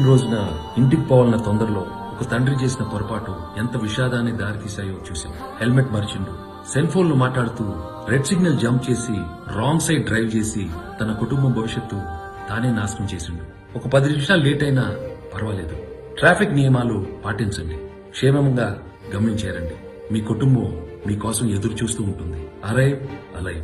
పుట్టినరోజున ఇంటికి పోవాలన్న తొందరలో ఒక తండ్రి చేసిన పొరపాటు ఎంత విషాదాన్ని దారితీశాయో చూశాం. హెల్మెట్ మర్చిండు, సెల్ ఫోన్ లో మాట్లాడుతూ రెడ్ సిగ్నల్ జంప్ చేసి రాంగ్ సైడ్ డ్రైవ్ చేసి తన కుటుంబం భవిష్యత్తు తానే నాశనం చేసిండు. ఒక 10 నిమిషాలు లేట్ అయినా పర్వాలేదు. ట్రాఫిక్ నియమాలు పాటించండి, క్షేమంగా గమనించారండి. మీ కుటుంబం మీకోసం ఎదురు చూస్తూ ఉంటుంది. Arrive alive.